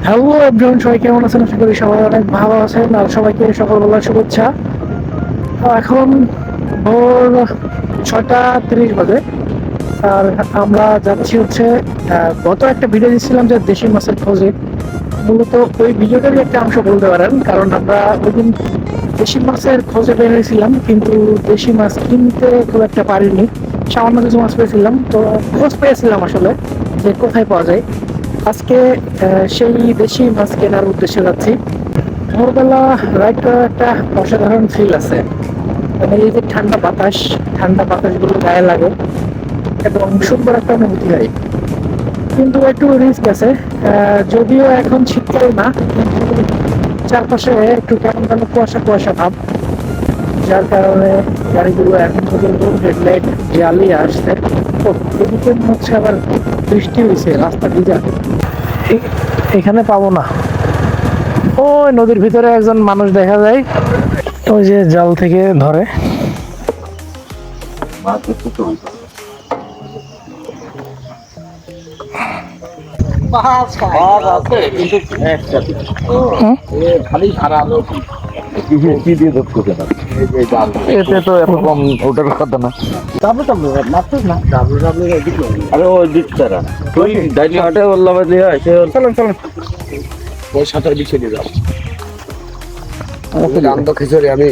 Hello everyone, সবাই কেমন আছেন? আশা করি সবাই অনেক ভালো আছেন। আর সবাইকে সকালবেলার শুভেচ্ছা। এখন ভোর 6:30 বাজে। আর আমরা যাচ্ছি হচ্ছে গত একটা ভিডিও দিচ্ছিলাম যে দেশি মাছের খোঁজে। মূলত ওই ভিডিওটারই একটা অংশ বলতে পারেন, কারণ আমরা ওই দিন দেশি মাছের খোঁজে বেরিয়েছিলাম, কিন্তু দেশি মাছ কিনতে খুব একটা পারিনি। সামান্য কিছু মাছ পেয়েছিলাম, তো খোঁজ পেয়েছিলাম আসলে যে কোথায় পাওয়া যায়। আজকে সেই দেশি মাছ কেনার উদ্দেশ্যে যাচ্ছি। ভোরবেলা রাইড করার একটা অসাধারণ ফিল আছে। মানে এই যে ঠান্ডা বাতাসগুলো গায়ে লাগে এবং সুন্দর একটা অনুভূতি হয়, কিন্তু একটু রিস্ক আছে। যদিও এখন শীতকাল না, কিন্তু চারপাশে একটু কেমন যেন কুয়াশা কুয়াশা ভাব, যার কারণে গাড়িগুলো এখন পর্যন্ত হেডলাইট জ্বালিয়ে আসছে। তো এদিকে হচ্ছে আবার বৃষ্টি হয়েছে, রাস্তা ভিজা। এখানে পাবো না। ওই নদীর ভিতরে একজন মানুষ দেখা যায়, ওই যে জাল থেকে ধরে। এতে তো এরকম ওটার কথা না। আরে ওই দিক তারা তুই ডাইনি হাটে বললাম হয় সে চলেন ওই সাথে লিখে দিয়ে যাও। খিচুড়ি আমি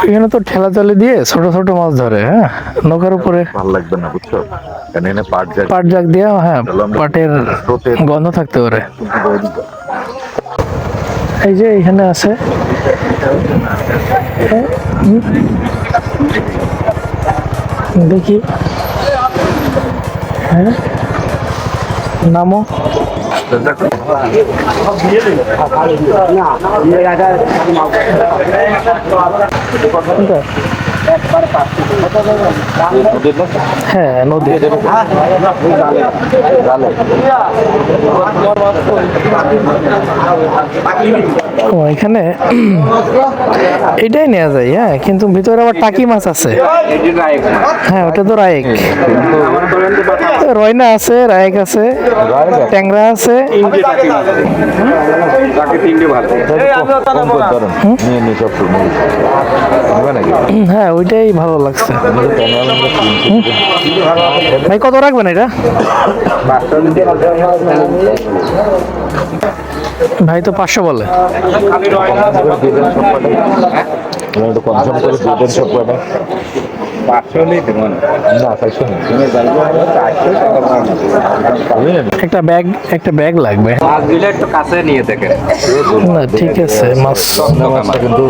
এখানে তো ঠেলা চালে দিয়ে ছোট ছোট মাছ ধরে, হ্যাঁ, নৌকার উপরে। ভালো লাগবে না, বুঝছো? এখানে পাট জাগ দিয়া, হ্যাঁ, পাটের গন্ধ থাকতে পারে। এই যে এখানে আছে, দেখি, হ্যাঁ, নামো। হ্যাঁ, নদী। ও, এখানে এটাই নেওয়া যায়, হ্যাঁ, কিন্তু ভিতরে আবার টাকি মাছ আছে। হ্যাঁ, ওটা তো রায়েক। রয়না আছে, রায়েক আছে, ট্যাংরা আছে। হ্যাঁ, ওইটাই ভালো লাগছে। ভাই, কত রাখবেন এটা? ভাই তো 500 বলে। একটা ব্যাগ লাগবে। একটু কাছে নিয়ে দেখেন না, ঠিক আছে, মাছ কিন্তু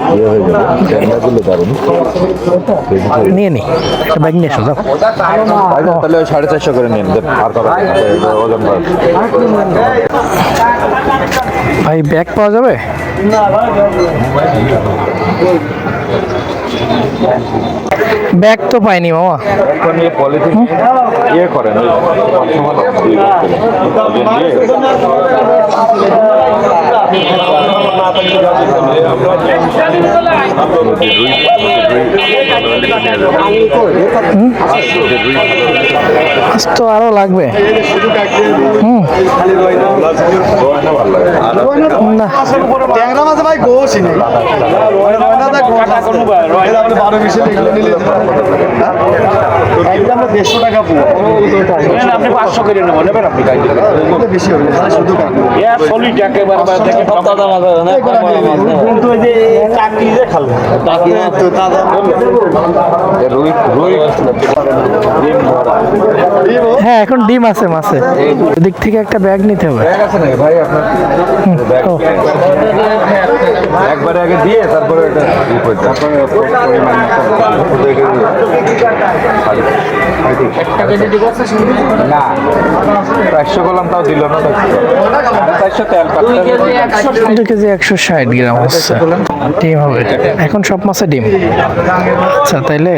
নিয়ে নি, একটা ব্যাগ নিয়ে এসো। তাহলে 450 করে নিন আর ওজন ভাই, ব্যাগ পাওয়া যাবে? ব্যাগ তো পাইনি মামা। পলিথিন ইয়ে করেন তো আরো লাগবে। আপনি 500 করে নেবেন আপনি বেশি হবে শুধু হ্যাঁ, এখন ডিম আছে মাছে। এদিক থেকে একটা ব্যাগ নিতে হবে। ভাই আপনার একবারে আগে দিয়ে তারপরে না 500 করলাম, তাও দিল না। 400 তেল 2 কেজি 160 গ্রাম হচ্ছে ডিম হবে এখন সব মাছে ডিম আচ্ছা তাইলে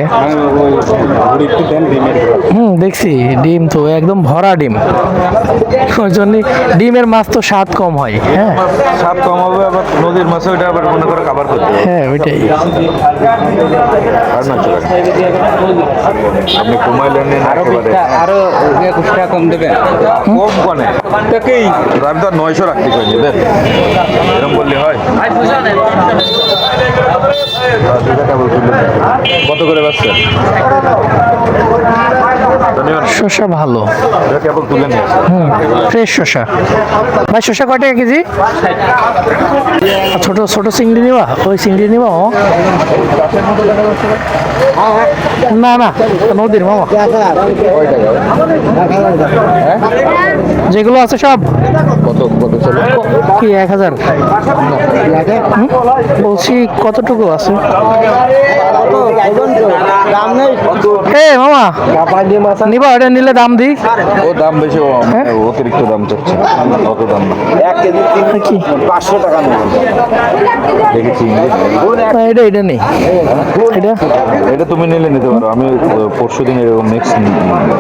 দেখছি ডিম তো একদম ভরা ডিম ওই জন্য ডিমের মাছ তো স্বাদ কম হয় হ্যাঁ স্বাদ কম হবে আবার নদীর মাছ ওইটা আবার মনে করে খাবার করতে হবে হ্যাঁ ওইটাই আর না চলে আপনি কমাইলেন না একেবারে আরো 21 টাকা কম দেবেন কম কোনে তাকেই আমি তো 900 রাখতে কইনি দেন এরকম বললে হয় কত করে বাচ্চা শসা ভালো কেবল তুলে নিয়ে ফ্রেশ শসা ভাই শসা কয় টাকা কেজি ছোট ছোট চিংড়ি নিবা ওই চিংড়ি নিবা না না নদীর মামা যেগুলো আছে সব কত কত চলে কি 1000 বলছি কতটুকু আছে এ মামা নিবা ওটা নিলে দাম দিই ও দাম বেশি অতিরিক্ত দাম চাচ্ছে অত দাম না কি 500 টাকা নেবেন দেখেছি না, এটা নেই এটা এটা তুমি নিলে নিতে পারো আমি পরশুদিন এরকম নেক্সট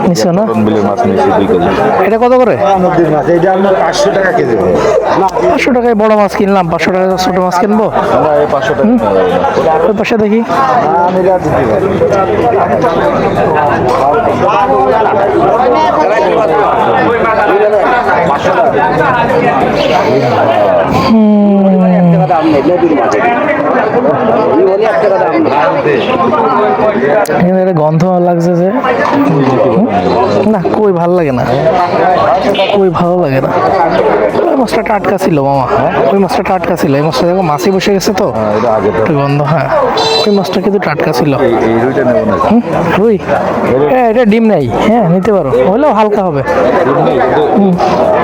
নিছো না বিলের মাছ নিয়েছি 2 কেজি এটা কত করে নদীর মাছ এটা আমরা 500 টাকা কেজি 500 টাকায় বড় মাছ কিনলাম 500 টাকা ছোট মাছ কিনবো আমরা এই 500 টাকা ওই পাশে দেখি আমি রাত দিতে পারি এখানে একটা গন্ধ লাগছে যে না কই ভালো লাগে না কই ভালো লাগে না ওই মাছটা টাটকা ছিল মামা ওই মাছটা টাটকা ছিল এই মাছটা দেখো মাছি বসে গেছে তো এটা আগে তো একটু গন্ধ হ্যাঁ ওই মাছটা কিন্তু টাটকা ছিল এই রুইটা নেব না রুই হ্যাঁ এটা ডিম নেই হ্যাঁ নিতে পারো হলেও হালকা হবে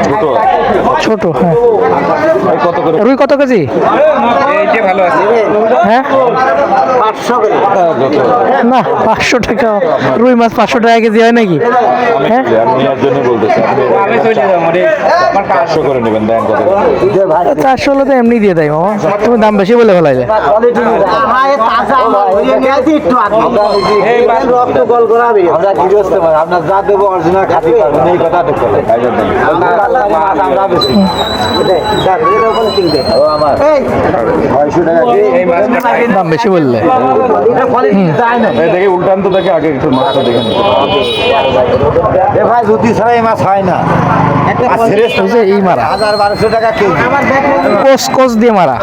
দুটো ছোট হ্যাঁ এই কত করে রুই কত কেজি এইটা ভালো আছে হ্যাঁ না 500 টাকা রুই মাছ 500 টাকা কেজি হয় নাকি হ্যাঁ আমি এর জন্য বলতেছি আমি চলে যাব মানে আমার 500 করে নেবেন দেন কত 400 হলে তো এমনি দিয়ে দেয় মামা তুমি দাম বেশি বলে ফেলাইলে আপনার যা দেবো অরিজিনাল খাতি পাবেন এই কথা দেখতে দাম বেশি বললে দেখে উল্টান তো দেখে আগে একটু মাছটা দেখে নিতে ভাই যদি ছাড়া এই মাছ হয় না ওই যে এই মারা 1200 টাকা কেজি কোস কোস দিয়ে মারা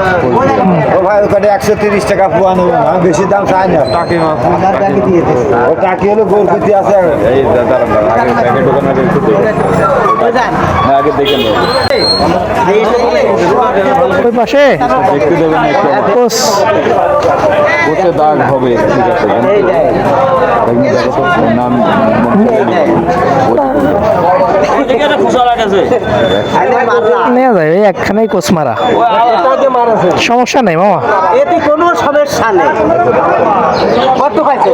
ও ভাই ওখানে 130 টাকা পোয়া নেব না বেশি দাম চাই না টাকি মাছ ও টাকি হলো গোলকুতি আছে এই দাঁড়ান আগে প্যাকেট দোকানে একটু আগে দেখে নেব ওই পাশে দেখতে দেবেন না একটু কোস ওতে দাগ হবে ঠিক আছে দেখো তো নাম নেওয়া যায় ওই একখানেই কোস মারা সমস্যা নেই মামা এতে কোনো সমস্যা নেই কত পাইছে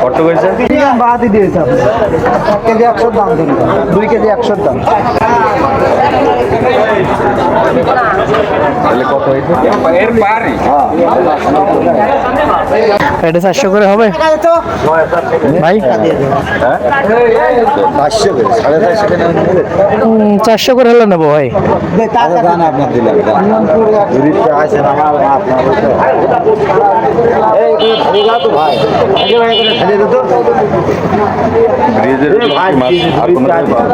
কত হয়েছে বাদই দিয়েছে কেজি 100 দাম দিন 2 কেজি 100 দাম তাহলে কত হয়েছে এর পারি এটা 400 করে হবে ভাই 500 করে 450 টাকা 400 করে হলে নেবো ভাই দান আপনার দিলাম গরিবটা আছে না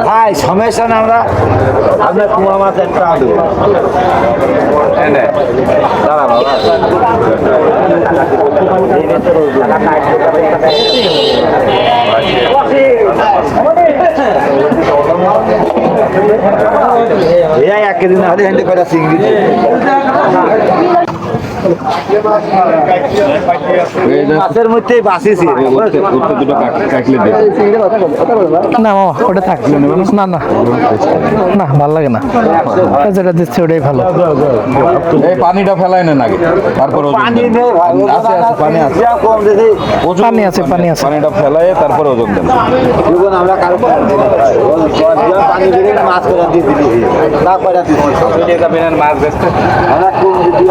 ভাই সমস্যা না আমরা আপনার কুয়া মাছ একটা দেবো দাঁড়া বাবা এক কেজি না হলে হেঁটে করা চিংড়ি মাছের মধ্যেই বাঁচিয়েছি দুটো কাটলে দেবে না মামা ওটা থাক না না না ভালো লাগে না যেটা দিচ্ছে ওটাই ভালো এই পানিটা ফেলাই নেন আগে তারপর পানি নেই ভাই আছে পানি আছে কম দিদি পানি আছে পানি আছে পানিটা ফেলাই তারপর ওজন দেন জীবন আমরা কারো পানি বেড়ে মাছ করে দিয়ে দিলি না করে মাছ বেচতে আমরা কম দিদি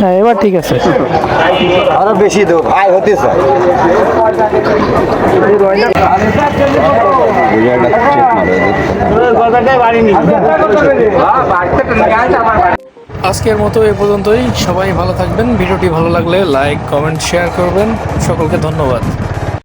হ্যাঁ এবার ঠিক আছে আরো বেশি দেবো ভাই হতে চাই আজকের মতো এ পর্যন্তই। সবাই ভালো থাকবেন। ভিডিওটি ভালো লাগলে লাইক কমেন্ট শেয়ার করবেন। সকলকে ধন্যবাদ।